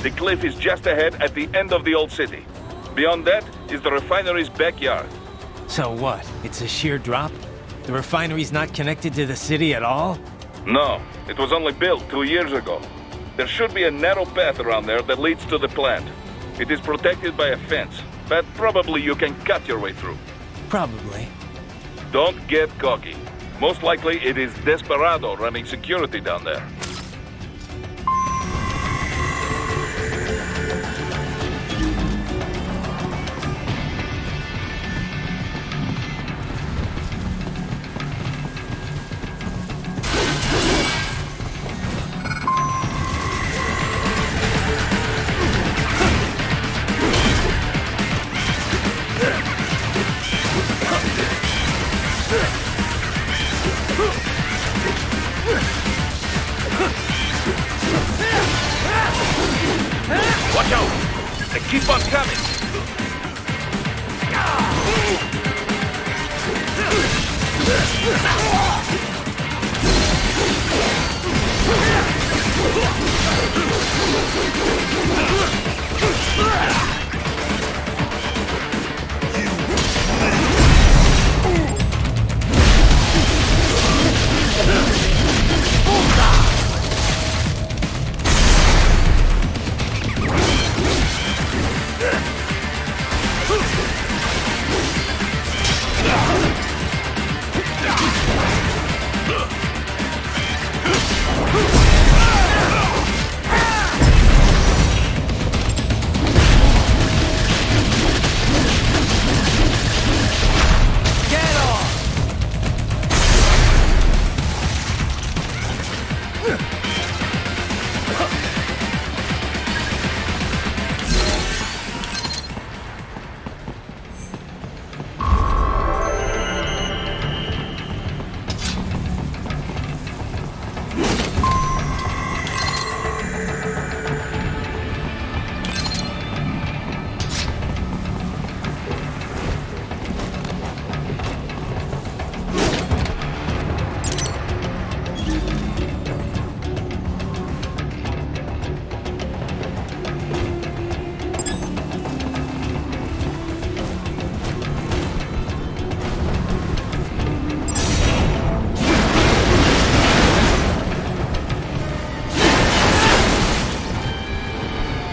The cliff is just ahead at the end of the old city. Beyond that is the refinery's backyard. So what? It's a sheer drop? The refinery's not connected to the city at all? No, it was only built 2 years ago. There should be a narrow path around there that leads to the plant. It is protected by a fence, but probably you can cut your way through. Probably. Don't get cocky. Most likely it is Desperado running security down there. Watch out! They keep on coming!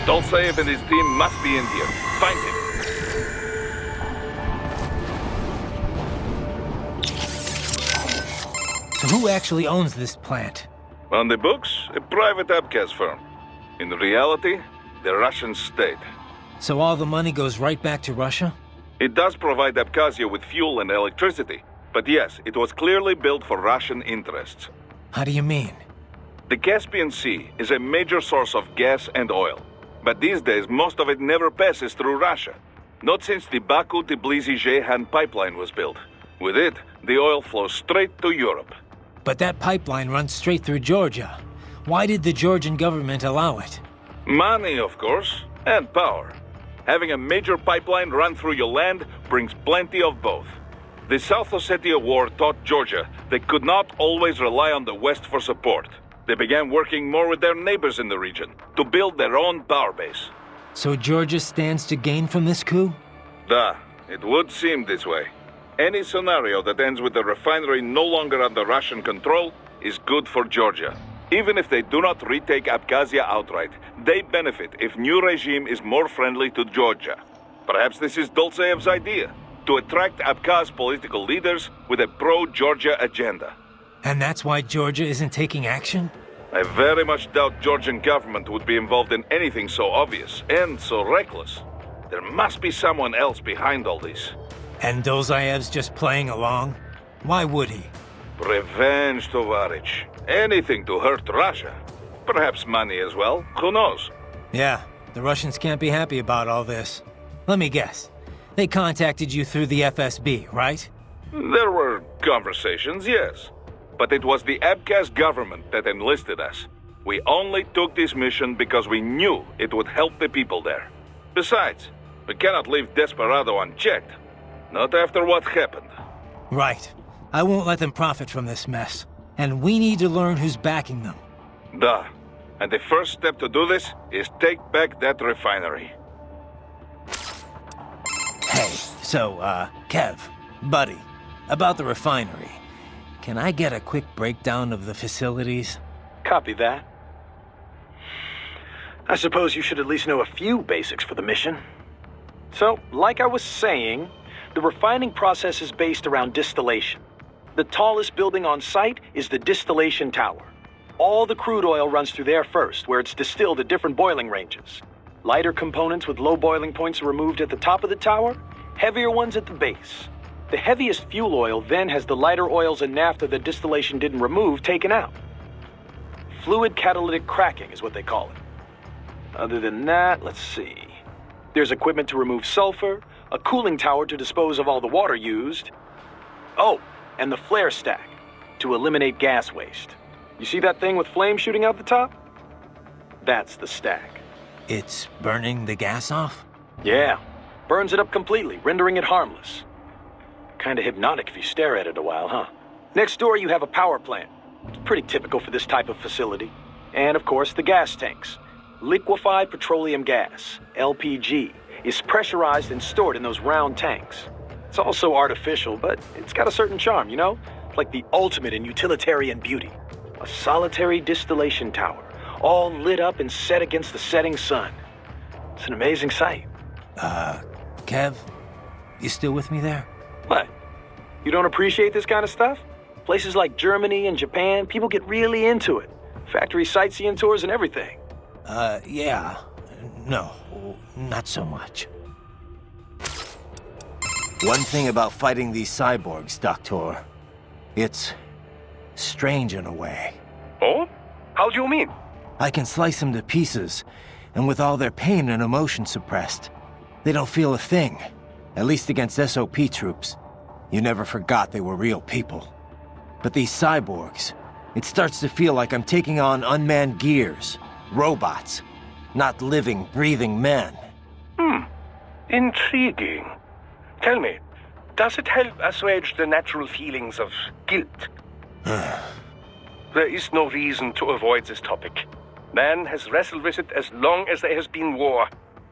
Dolceev and his team must be in here. Find him. So who actually owns this plant? On the books, a private Abkhaz firm. In reality, the Russian state. So all the money goes right back to Russia? It does provide Abkhazia with fuel and electricity. But yes, it was clearly built for Russian interests. How do you mean? The Caspian Sea is a major source of gas and oil. But these days, most of it never passes through Russia. Not since the Baku-Tbilisi-Ceyhan pipeline was built. With it, the oil flows straight to Europe. But that pipeline runs straight through Georgia. Why did the Georgian government allow it? Money, of course, and power. Having a major pipeline run through your land brings plenty of both. The South Ossetia War taught Georgia they could not always rely on the West for support. They began working more with their neighbors in the region to build their own power base. So Georgia stands to gain from this coup? It would seem this way. Any scenario that ends with the refinery no longer under Russian control is good for Georgia. Even if they do not retake Abkhazia outright, they benefit if new regime is more friendly to Georgia. Perhaps this is Dolceev's idea, to attract Abkhaz political leaders with a pro-Georgia agenda. And that's why Georgia isn't taking action? I very much doubt Georgian government would be involved in anything so obvious and so reckless. There must be someone else behind all this. And Dolzaev's just playing along? Why would he? Revenge, Tovarich. Anything to hurt Russia. Perhaps money as well, who knows? Yeah, the Russians can't be happy about all this. Let me guess. They contacted you through the FSB, right? There were conversations, yes. But it was the Abkhaz government that enlisted us. We only took this mission because we knew it would help the people there. Besides, we cannot leave Desperado unchecked. Not after what happened. Right. I won't let them profit from this mess. And we need to learn who's backing them. And the first step to do this is take back that refinery. Hey, so, Kev, buddy, about the refinery. Can I get a quick breakdown of the facilities? Copy that. I suppose you should at least know a few basics for the mission. So, like I was saying, the refining process is based around distillation. The tallest building on site is the distillation tower. All the crude oil runs through there first, where it's distilled at different boiling ranges. Lighter components with low boiling points are removed at the top of the tower, heavier ones at the base. The heaviest fuel oil then has the lighter oils and naphtha that distillation didn't remove taken out. Fluid catalytic cracking is what they call it. Other than that, let's see. There's equipment to remove sulfur, a cooling tower to dispose of all the water used. Oh, and the flare stack to eliminate gas waste. You see that thing with flames shooting out the top? That's the stack. It's burning the gas off? Yeah, burns it up completely, rendering it harmless. Kinda hypnotic if you stare at it a while, huh? Next door you have a power plant. It's pretty typical for this type of facility. And of course the gas tanks. Liquefied petroleum gas, LPG, is pressurized and stored in those round tanks. It's also artificial, but it's got a certain charm, you know? Like the ultimate in utilitarian beauty. A solitary distillation tower, all lit up and set against the setting sun. It's an amazing sight. Kev, you still with me there? What? You don't appreciate this kind of stuff? Places like Germany and Japan, people get really into it. Factory sightseeing tours and everything. Yeah. No, not so much. One thing about fighting these cyborgs, Doctor. It's strange in a way. Oh? How do you mean? I can slice them to pieces, and with all their pain and emotion suppressed, they don't feel a thing. At least against SOP troops. You never forgot they were real people. But these cyborgs, it starts to feel like I'm taking on unmanned gears. Robots. Not living, breathing men. Intriguing. Tell me, does it help assuage the natural feelings of guilt? There is no reason to avoid this topic. Man has wrestled with it as long as there has been war.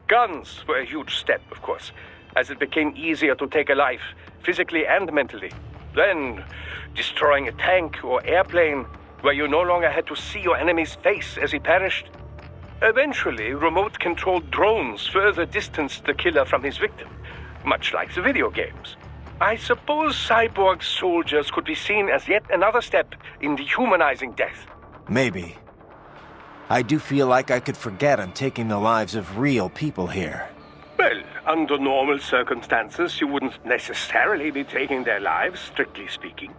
Guns were a huge step, of course, as it became easier to take a life, physically and mentally. Then, destroying a tank or airplane, where you no longer had to see your enemy's face as he perished. Eventually, remote-controlled drones further distanced the killer from his victim, much like the video games. I suppose cyborg soldiers could be seen as yet another step in dehumanizing death. Maybe. I do feel like I could forget I'm taking the lives of real people here. Well, under normal circumstances, you wouldn't necessarily be taking their lives, strictly speaking.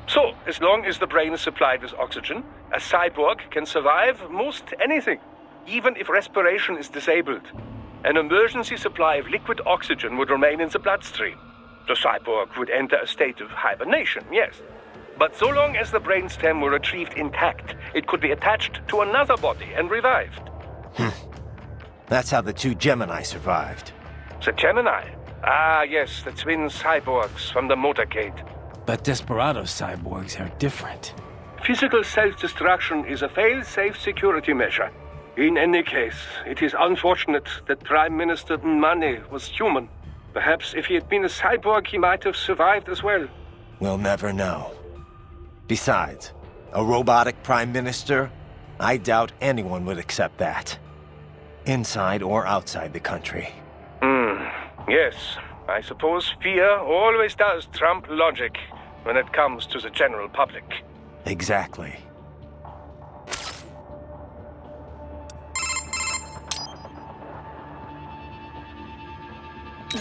So, as long as the brain is supplied with oxygen, a cyborg can survive most anything, even if respiration is disabled. An emergency supply of liquid oxygen would remain in the bloodstream. The cyborg would enter a state of hibernation, yes. But so long as the brainstem were retrieved intact, it could be attached to another body and revived. That's how the two Gemini survived. The Gemini? Ah, yes, the twin cyborgs from the motorcade. But Desperado cyborgs are different. Physical self-destruction is a fail-safe security measure. In any case, it is unfortunate that Prime Minister Nmane was human. Perhaps if he had been a cyborg, he might have survived as well. We'll never know. Besides, a robotic prime minister? I doubt anyone would accept that. Inside or outside the country. Yes, I suppose fear always does trump logic when it comes to the general public. Exactly.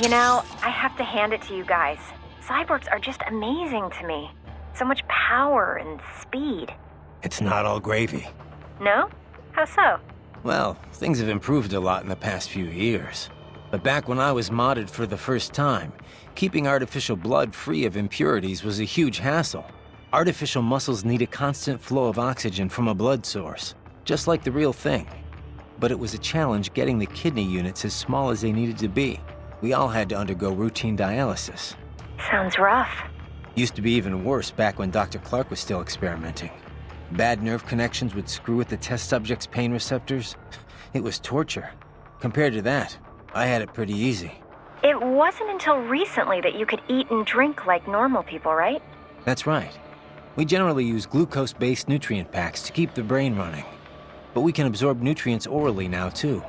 You know, I have to hand it to you guys. Cyborgs are just amazing to me. So much power and speed. It's not all gravy. No? How so? Well, things have improved a lot in the past few years. But back when I was modded for the first time, keeping artificial blood free of impurities was a huge hassle. Artificial muscles need a constant flow of oxygen from a blood source, just like the real thing. But it was a challenge getting the kidney units as small as they needed to be. We all had to undergo routine dialysis. Sounds rough. Used to be even worse back when Dr. Clark was still experimenting. Bad nerve connections would screw with the test subject's pain receptors. It was torture. Compared to that, I had it pretty easy. It wasn't until recently that you could eat and drink like normal people, right? That's right. We generally use glucose-based nutrient packs to keep the brain running. But we can absorb nutrients orally now, too.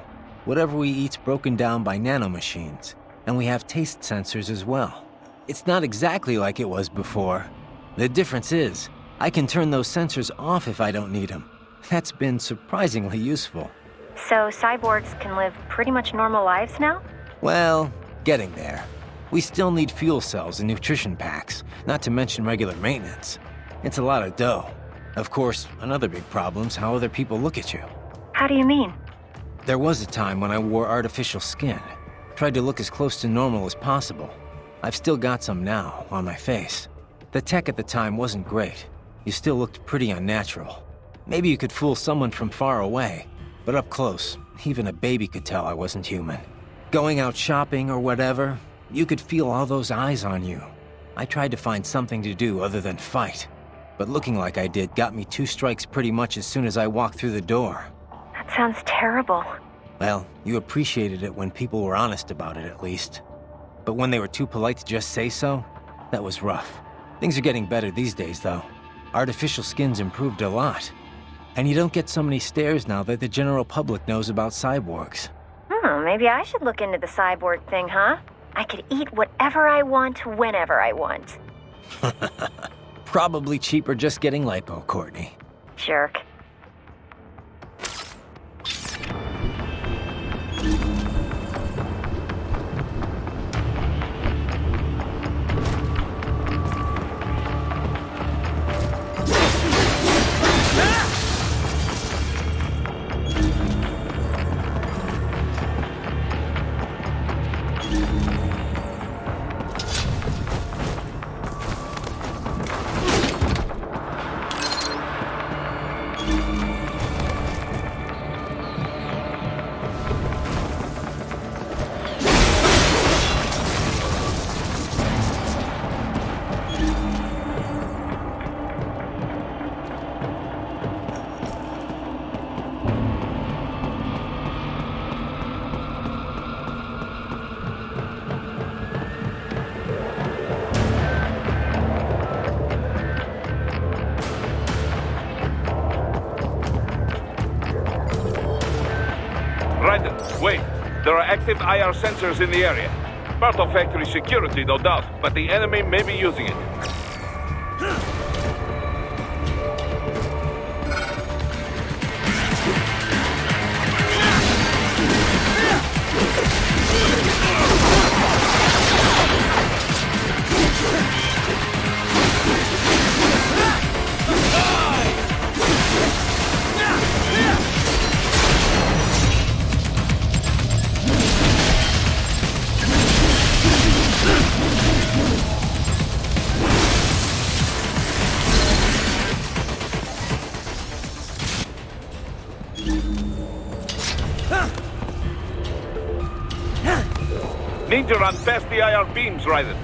Whatever we eat's broken down by nanomachines, and we have taste sensors as well. It's not exactly like it was before. The difference is, I can turn those sensors off if I don't need them. That's been surprisingly useful. So cyborgs can live pretty much normal lives now? Well, getting there. We still need fuel cells and nutrition packs, not to mention regular maintenance. It's a lot of dough. Of course, another big problem's how other people look at you. How do you mean? There was a time when I wore artificial skin. Tried to look as close to normal as possible. I've still got some now, on my face. The tech at the time wasn't great. You still looked pretty unnatural. Maybe you could fool someone from far away, but up close, even a baby could tell I wasn't human. Going out shopping or whatever, you could feel all those eyes on you. I tried to find something to do other than fight, but looking like I did got me 2 strikes pretty much as soon as I walked through the door. That sounds terrible. Well, you appreciated it when people were honest about it, at least. But when they were too polite to just say so, that was rough. Things are getting better these days, though. Artificial skin's improved a lot. And you don't get so many stares now that the general public knows about cyborgs. Maybe I should look into the cyborg thing, huh? I could eat whatever I want, whenever I want. Probably cheaper just getting lipo, Courtney. Jerk. Wait, there are active IR sensors in the area. Part of factory security, no doubt, but the enemy may be using it. Need to run past the IR beams, Raiden.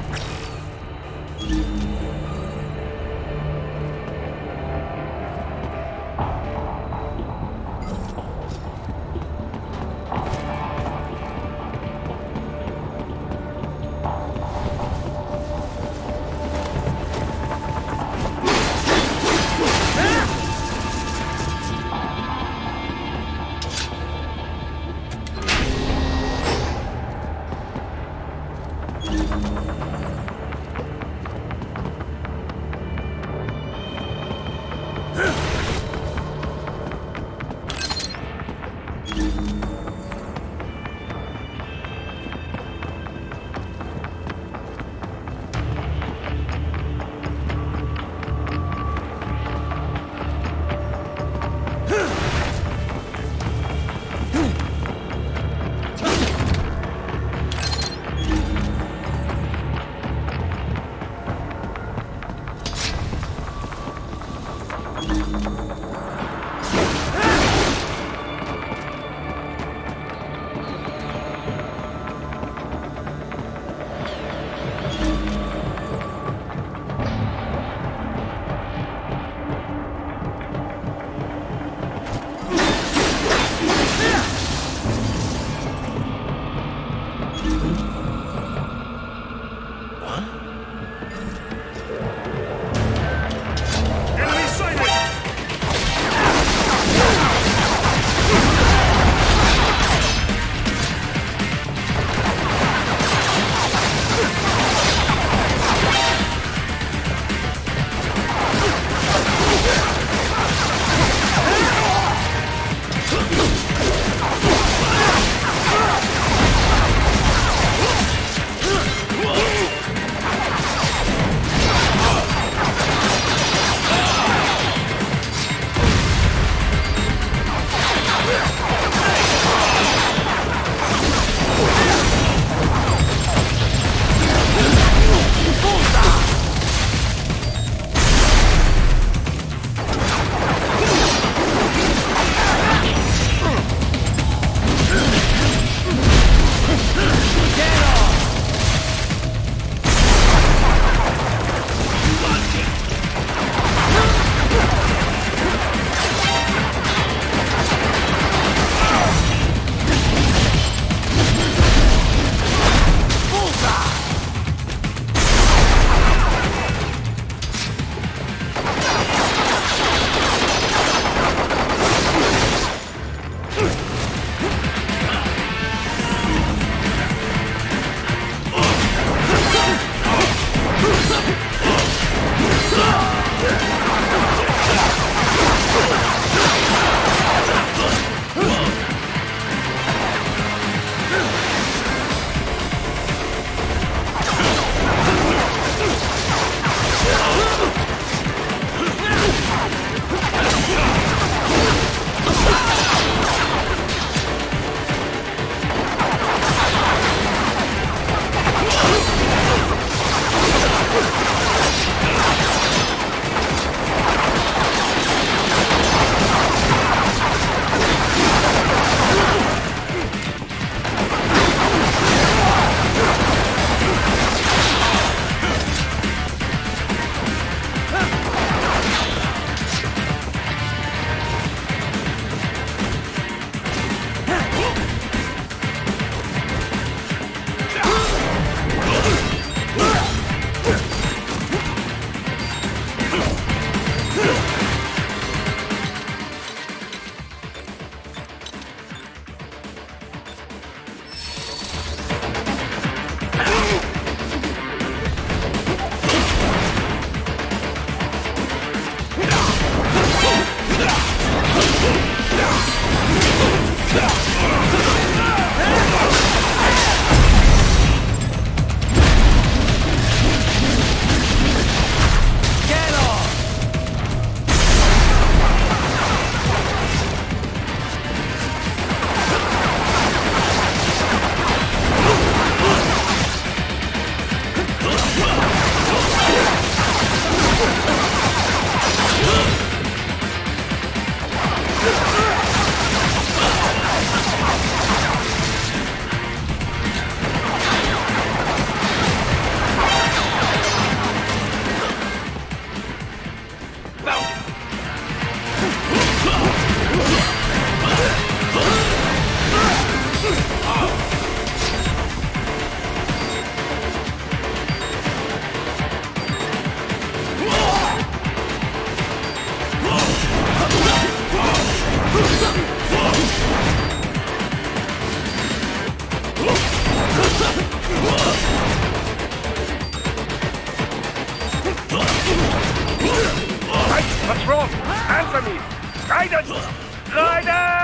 Answer me! Raiden! Raiden!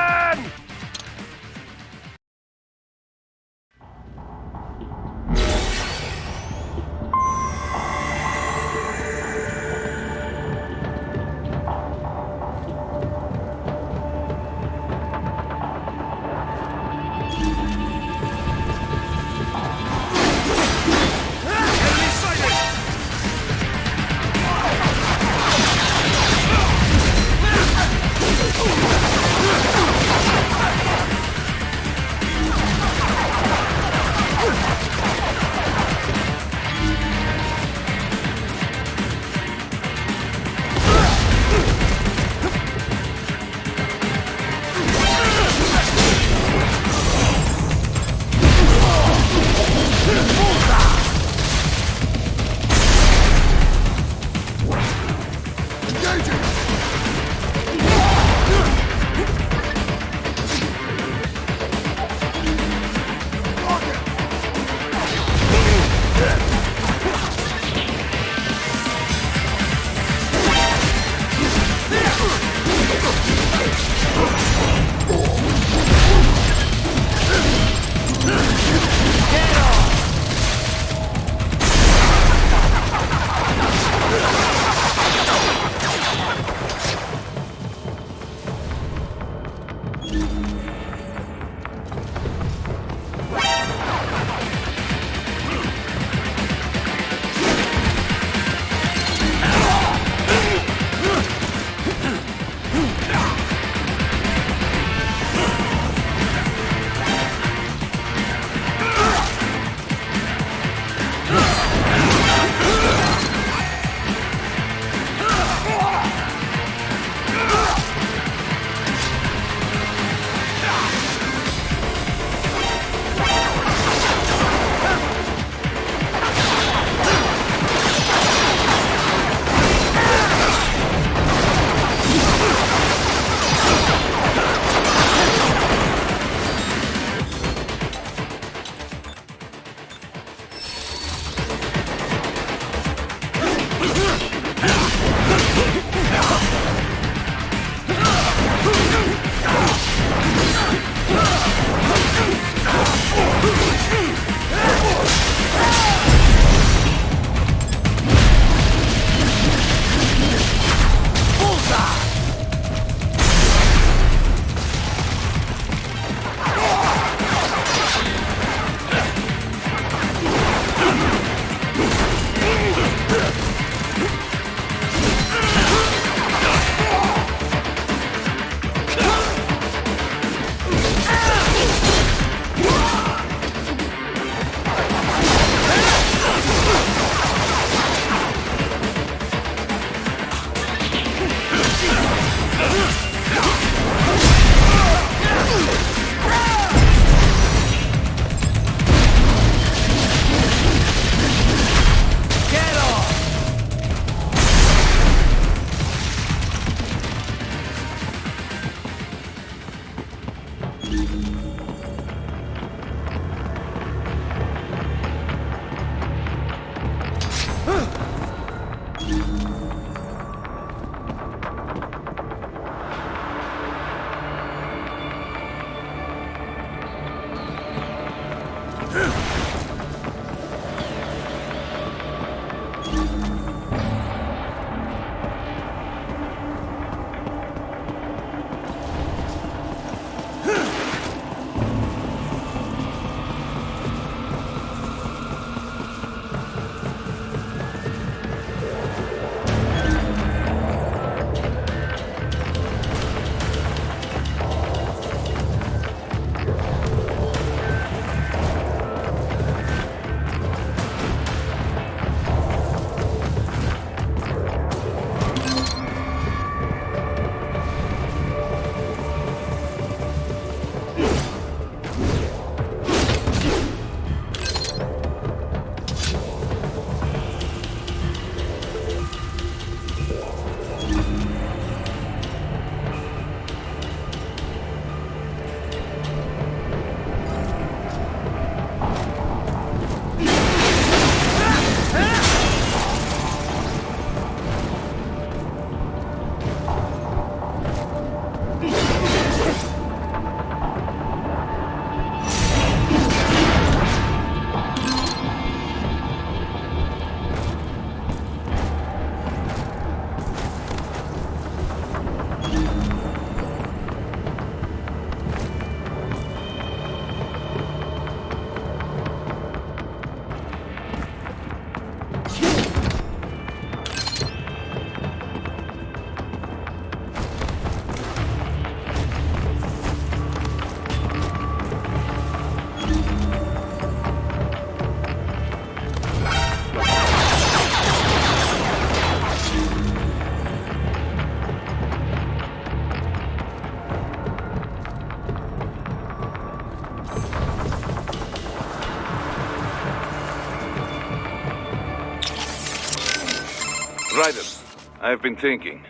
Raiden, I've been thinking.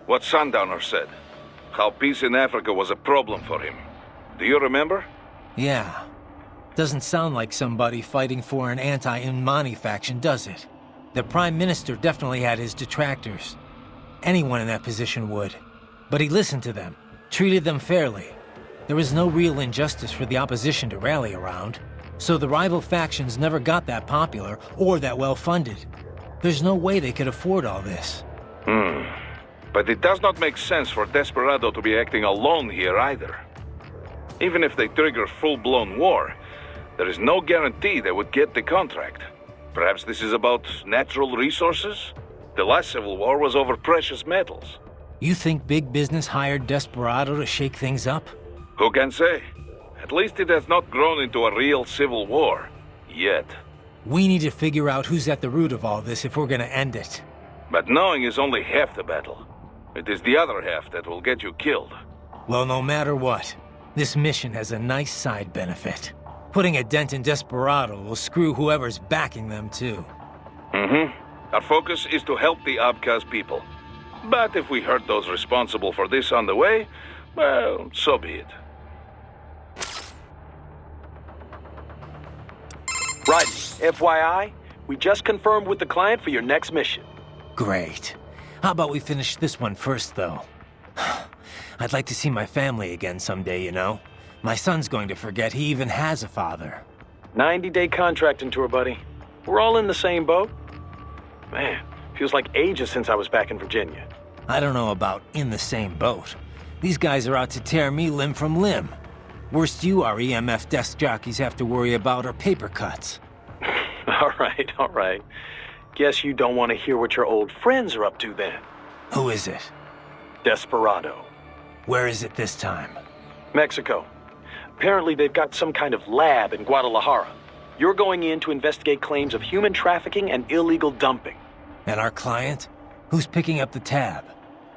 What Sundowner said. How peace in Africa was a problem for him. Do you remember? Yeah. Doesn't sound like somebody fighting for an anti-Imani faction, does it? The Prime Minister definitely had his detractors. Anyone in that position would. But he listened to them, treated them fairly. There was no real injustice for the opposition to rally around. So the rival factions never got that popular or that well-funded. There's no way they could afford all this. But it does not make sense for Desperado to be acting alone here either. Even if they trigger full-blown war, there is no guarantee they would get the contract. Perhaps this is about natural resources? The last civil war was over precious metals. You think big business hired Desperado to shake things up? Who can say? At least it has not grown into a real civil war. Yet. We need to figure out who's at the root of all this if we're gonna end it. But knowing is only half the battle. It is the other half that will get you killed. Well, no matter what, this mission has a nice side benefit. Putting a dent in Desperado will screw whoever's backing them, too. Our focus is to help the Abkhaz people. But if we hurt those responsible for this on the way, well, so be it. Right, FYI, we just confirmed with the client for your next mission. Great. How about we finish this one first, though? I'd like to see my family again someday, you know? My son's going to forget he even has a father. 90-day contracting tour, buddy. We're all in the same boat. Man, feels like ages since I was back in Virginia. I don't know about in the same boat. These guys are out to tear me limb from limb. Worst you our EMF desk jockeys have to worry about are paper cuts. All right. Guess you don't want to hear what your old friends are up to then. Who is it? Desperado. Where is it this time? Mexico. Apparently they've got some kind of lab in Guadalajara. You're going in to investigate claims of human trafficking and illegal dumping. And our client? Who's picking up the tab?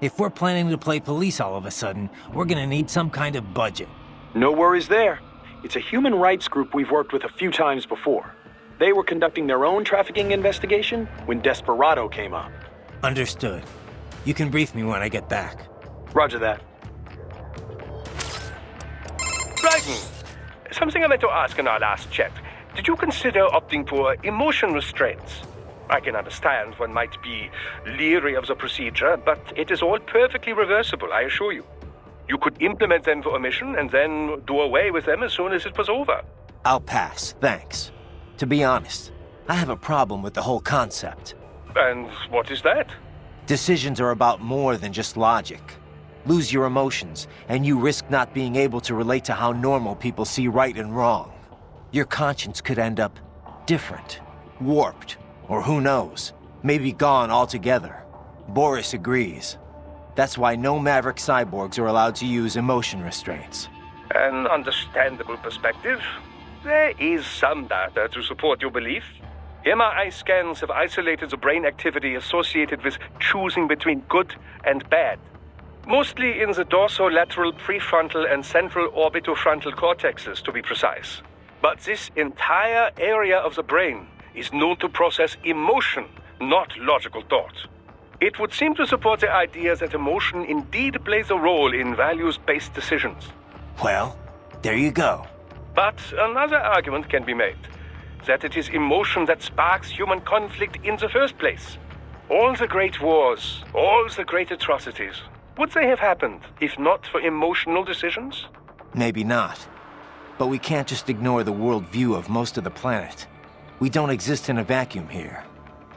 If we're planning to play police all of a sudden, we're gonna need some kind of budget. No worries there. It's a human rights group we've worked with a few times before. They were conducting their own trafficking investigation when Desperado came up. Understood. You can brief me when I get back. Roger that. Raiden, something I meant to ask in our last chat. Did you consider opting for emotion restraints? I can understand one might be leery of the procedure, but it is all perfectly reversible, I assure you. You could implement them for a mission and then do away with them as soon as it was over. I'll pass, thanks. To be honest, I have a problem with the whole concept. And what is that? Decisions are about more than just logic. Lose your emotions, and you risk not being able to relate to how normal people see right and wrong. Your conscience could end up different, warped, or who knows, maybe gone altogether. Boris agrees. That's why no Maverick cyborgs are allowed to use emotion restraints. An understandable perspective. There is some data to support your belief. MRI scans have isolated the brain activity associated with choosing between good and bad. Mostly in the dorsolateral prefrontal and central orbitofrontal cortexes, to be precise. But this entire area of the brain is known to process emotion, not logical thought. It would seem to support the idea that emotion indeed plays a role in values-based decisions. Well, there you go. But another argument can be made, that it is emotion that sparks human conflict in the first place. All the great wars, all the great atrocities, would they have happened if not for emotional decisions? Maybe not. But we can't just ignore the worldview of most of the planet. We don't exist in a vacuum here.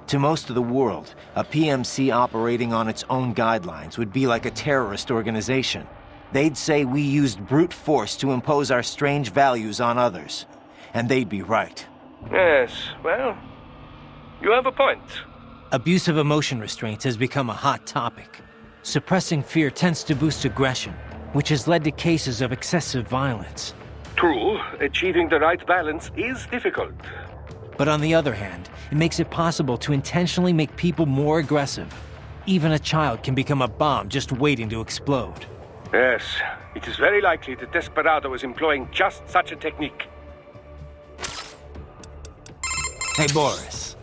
To most of the world, a PMC operating on its own guidelines would be like a terrorist organization. They'd say we used brute force to impose our strange values on others. And they'd be right. Yes, well, you have a point. Abuse of emotion restraints has become a hot topic. Suppressing fear tends to boost aggression, which has led to cases of excessive violence. True, achieving the right balance is difficult. But on the other hand, it makes it possible to intentionally make people more aggressive. Even a child can become a bomb just waiting to explode. Yes, it is very likely that Desperado is employing just such a technique. Hey, Boris,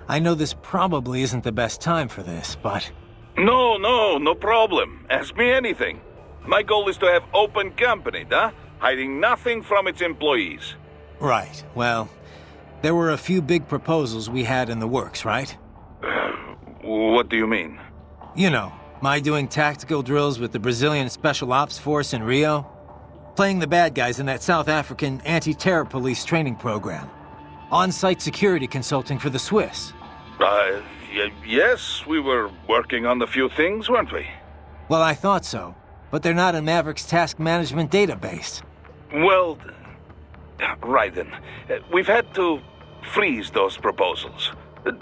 I know this probably isn't the best time for this, but... No problem. Ask me anything. My goal is to have open company, hiding nothing from its employees. Right, well, there were a few big proposals we had in the works, right? What do you mean? You know, my doing tactical drills with the Brazilian Special Ops Force in Rio, playing the bad guys in that South African anti-terror police training program, on-site security consulting for the Swiss. Yes, we were working on a few things, weren't we? Well, I thought so, but they're not in Maverick's task management database. Well, right then. We've had to freeze those proposals.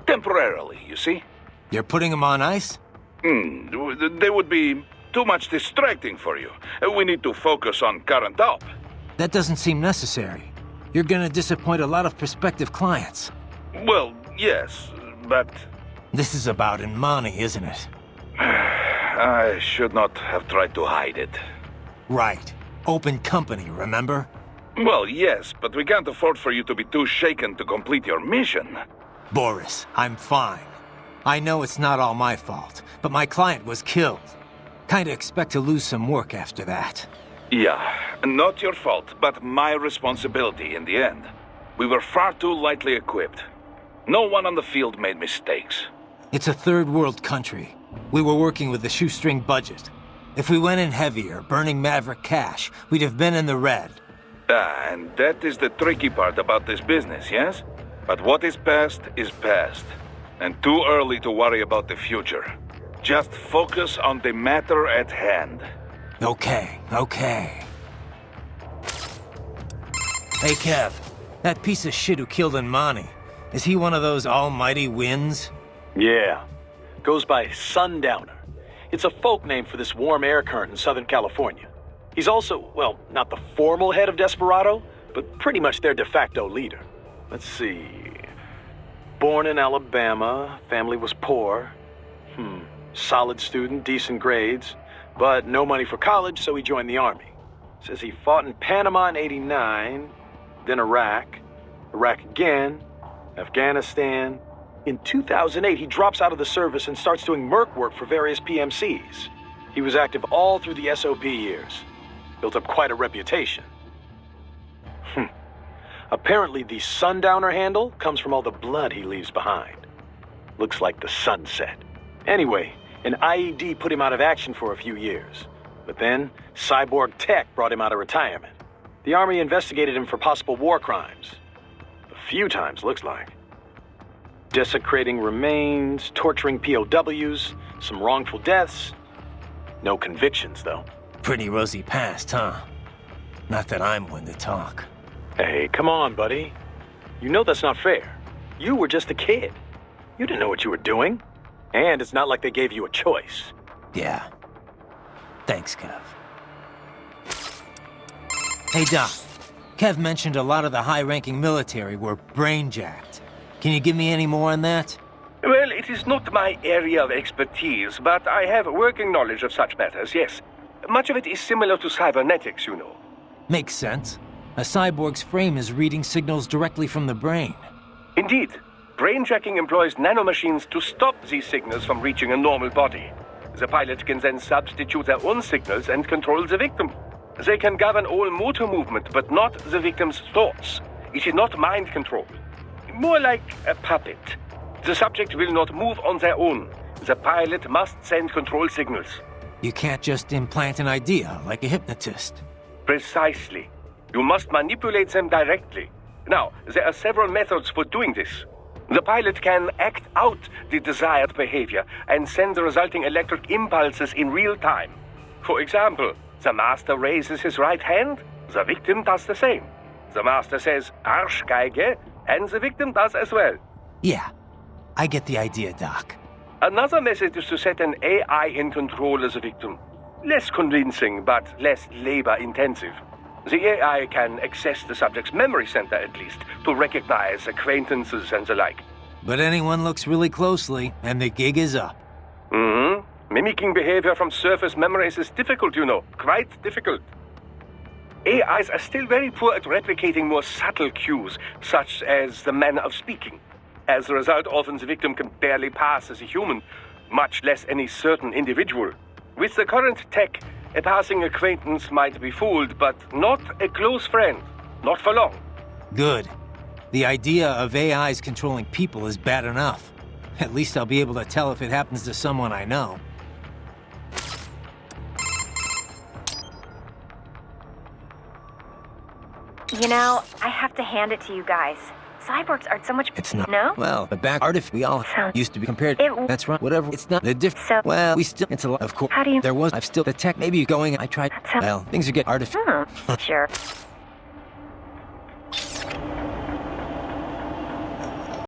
Temporarily, you see? You're putting them on ice? They would be too much distracting for you. We need to focus on current op. That doesn't seem necessary. You're gonna disappoint a lot of prospective clients. Well, yes, but... This is about Imani, isn't it? I should not have tried to hide it. Right. Open company, remember? Well, yes, but we can't afford for you to be too shaken to complete your mission. Boris, I'm fine. I know it's not all my fault, but my client was killed. Kinda expect to lose some work after that. Yeah, not your fault, but my responsibility in the end. We were far too lightly equipped. No one on the field made mistakes. It's a third world country. We were working with a shoestring budget. If we went in heavier, burning Maverick cash, we'd have been in the red. And that is the tricky part about this business, yes? But what is past, and too early to worry about the future. Just focus on the matter at hand. Okay. Hey, Kev. That piece of shit who killed Imani, is he one of those almighty winds? Yeah. Goes by Sundowner. It's a folk name for this warm air current in Southern California. He's also, well, not the formal head of Desperado, but pretty much their de facto leader. Let's see... Born in Alabama, family was poor. Solid student, decent grades, but no money for college, so he joined the army. Says he fought in Panama in '89, then Iraq again, Afghanistan. In 2008, he drops out of the service and starts doing merc work for various PMCs. He was active all through the SOP years. Built up quite a reputation. Apparently, the Sundowner handle comes from all the blood he leaves behind. Looks like the sunset. Anyway, an IED put him out of action for a few years. But then, Cyborg Tech brought him out of retirement. The Army investigated him for possible war crimes. A few times, looks like. Desecrating remains, torturing POWs, some wrongful deaths. No convictions, though. Pretty rosy past, huh? Not that I'm one to talk. Hey, come on, buddy. You know that's not fair. You were just a kid. You didn't know what you were doing. And it's not like they gave you a choice. Yeah. Thanks, Kev. Hey, Doc. Kev mentioned a lot of the high-ranking military were brain-jacked. Can you give me any more on that? Well, it is not my area of expertise, but I have working knowledge of such matters, yes. Much of it is similar to cybernetics, you know. Makes sense. A cyborg's frame is reading signals directly from the brain. Indeed. Brainjacking employs nanomachines to stop these signals from reaching a normal body. The pilot can then substitute their own signals and control the victim. They can govern all motor movement, but not the victim's thoughts. It is not mind control. More like a puppet. The subject will not move on their own. The pilot must send control signals. You can't just implant an idea like a hypnotist. Precisely. You must manipulate them directly. Now, there are several methods for doing this. The pilot can act out the desired behavior and send the resulting electric impulses in real time. For example, the master raises his right hand, the victim does the same. The master says, Arschgeige, and the victim does as well. Yeah, I get the idea, Doc. Another method is to set an AI in control as a victim. Less convincing, but less labor-intensive. The AI can access the subject's memory center, at least, to recognize acquaintances and the like. But anyone looks really closely, and the gig is up. Mimicking behavior from surface memories is difficult, you know. Quite difficult. AIs are still very poor at replicating more subtle cues, such as the manner of speaking. As a result, often the victim can barely pass as a human, much less any certain individual. With the current tech, a passing acquaintance might be fooled, but not a close friend. Not for long. Good. The idea of AIs controlling people is bad enough. At least I'll be able to tell if it happens to someone I know. You know, I have to hand it to you guys. Cyborgs are so much... It's not. No? Well, the back we all Sounds- used to be compared. It- That's right. Whatever. It's not the difference. So- Well, we still. It's a lot. Of course. How do you- There was. I've still the tech. Maybe going. I tried. That's how- Well, things are getting artificial. Sure.